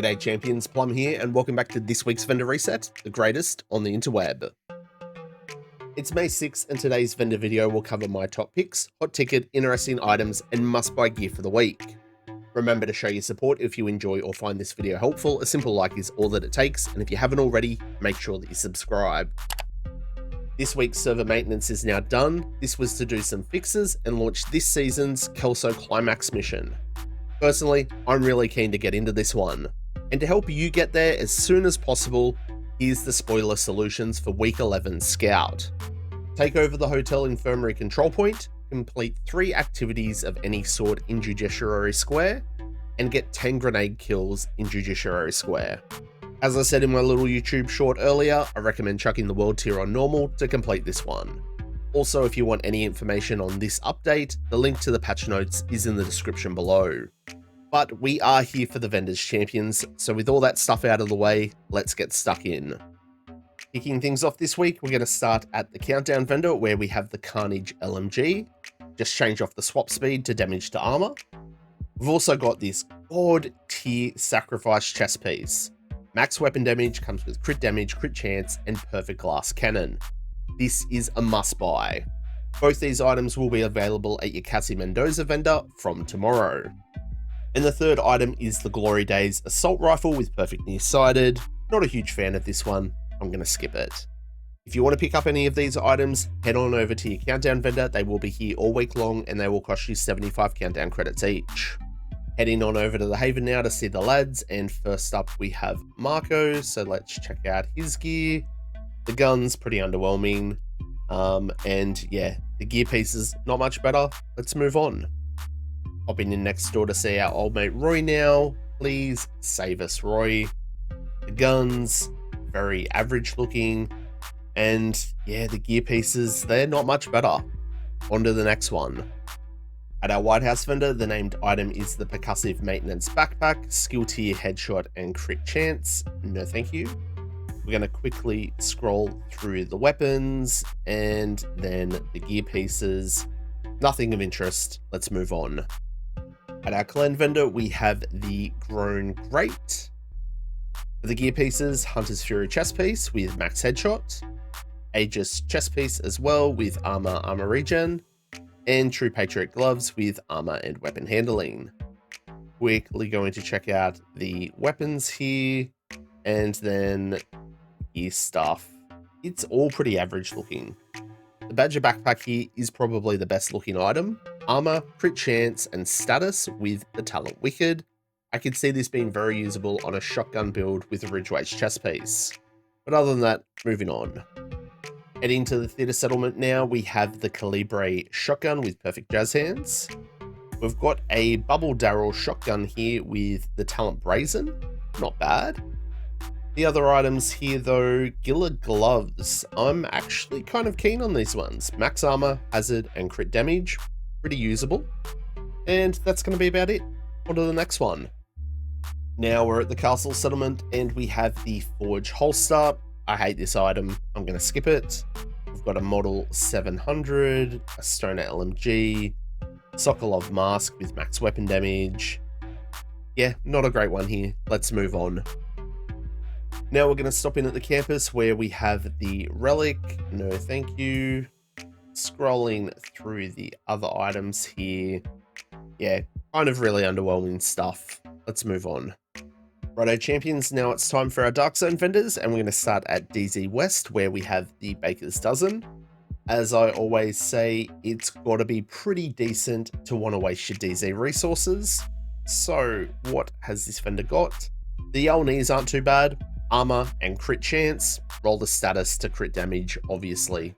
G'day champions, Plum here, and welcome back to this week's vendor reset, the greatest on the interweb. It's May 6th, and today's vendor video will cover my top picks, hot ticket, interesting items, and must-buy gear for the week. Remember to show your support if you enjoy or find this video helpful. A simple like is all that it takes, and if you haven't already, make sure that you subscribe. This week's server maintenance is now done. This was to do some fixes and launch this season's Kelso Climax mission. Personally, I'm really keen to get into this one. And to help you get there as soon as possible, here's the spoiler solutions for Week 11 Scout. Take over the Hotel Infirmary control point, complete 3 activities of any sort in Judiciary Square, and get 10 grenade kills in Judiciary Square. As I said in my little YouTube short earlier, I recommend chucking the world tier on normal to complete this one. Also, if you want any information on this update, the link to the patch notes is in the description below. But we are here for the vendors champions, so with all that stuff out of the way, let's get stuck in. Kicking things off this week, we're going to start at the countdown vendor where we have the Carnage LMG. Just change off the swap speed to damage to armor. We've also got this god tier sacrifice chest piece. Max weapon damage comes with crit damage, crit chance, and perfect glass cannon. This is a must buy. Both these items will be available at your Cassie Mendoza vendor from tomorrow. And the third item is the Glory Days Assault Rifle with perfect nearsighted. Not a huge fan of this one, I'm going to skip it. If you want to pick up any of these items, head on over to your Countdown vendor. They will be here all week long and they will cost you 75 Countdown credits each. Heading on over to the Haven now to see the lads, and first up we have Marco, so let's check out his gear. The gun's pretty underwhelming, and yeah, the gear pieces not much better. Let's move on. Hopping in next door to see our old mate Roy now. Please save us, Roy. The guns, very average looking, and yeah, the gear pieces, they're not much better. On to the next one. At our White House vendor, the named item is the Percussive Maintenance Backpack, Skill Tier Headshot and Crit Chance. No thank you. We're going to quickly scroll through the weapons and then the gear pieces. Nothing of interest. Let's move on. At our Clan vendor, we have the Grown Great. For the gear pieces, Hunter's Fury chest piece with max headshot, Aegis chest piece as well with armor regen, and True Patriot gloves with armor and weapon handling. Quickly going to check out the weapons here, and then gear stuff. It's all pretty average looking. The Badger backpack here is probably the best looking item. Armor, crit chance, and status with the talent Wicked. I could see this being very usable on a shotgun build with a Ridgeways chest piece. But other than that, moving on. Heading to the theater settlement now, we have the Calibre shotgun with perfect jazz hands. We've got a Bubble Darrell shotgun here with the talent Brazen. Not bad. The other items here though, Gilla gloves. I'm actually kind of keen on these ones. Max armor, hazard, and crit damage. Pretty usable. And that's going to be about it. On to the next one. Now we're at the castle settlement and we have the Forge holster. I hate this item. I'm going to skip it. We've got a Model 700, a Stoner LMG, Sokolov mask with max weapon damage. Yeah, not a great one here. Let's move on. Now we're going to stop in at the campus where we have the Relic. No thank you. Scrolling through the other items here. Yeah, kind of really underwhelming stuff. Let's move on. Righto champions, now it's time for our Dark Zone vendors, and we're going to start at DZ West where we have the Baker's Dozen. As I always say, it's got to be pretty decent to want to waste your DZ resources. So what has this vendor got? The Yell knees aren't too bad. Armor and crit chance. Roll the status to crit damage, obviously.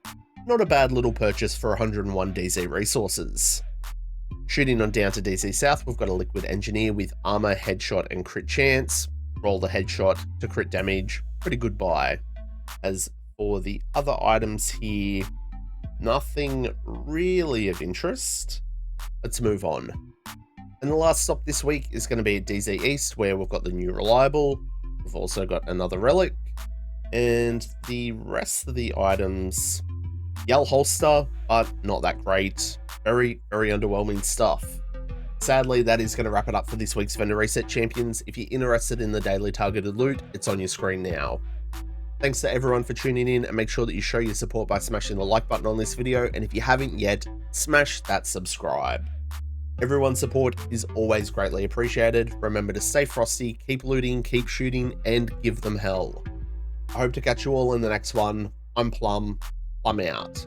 Not a bad little purchase for 101 DZ resources. Shooting on down to DZ South, we've got a Liquid Engineer with armor, headshot, and crit chance. Roll the headshot to crit damage. Pretty good buy. As for the other items here, nothing really of interest. Let's move on. And the last stop this week is going to be at DZ East where we've got the new Reliable. We've also got another Relic. And the rest of the items, Yell holster, but not that great. Very, very underwhelming stuff. Sadly, that is going to wrap it up for this week's Vendor Reset Champions. If you're interested in the daily targeted loot, it's on your screen now. Thanks to everyone for tuning in, and make sure that you show your support by smashing the like button on this video, and if you haven't yet, smash that subscribe. Everyone's support is always greatly appreciated. Remember to stay frosty, keep looting, keep shooting, and give them hell. I hope to catch you all in the next one. I'm Plum out.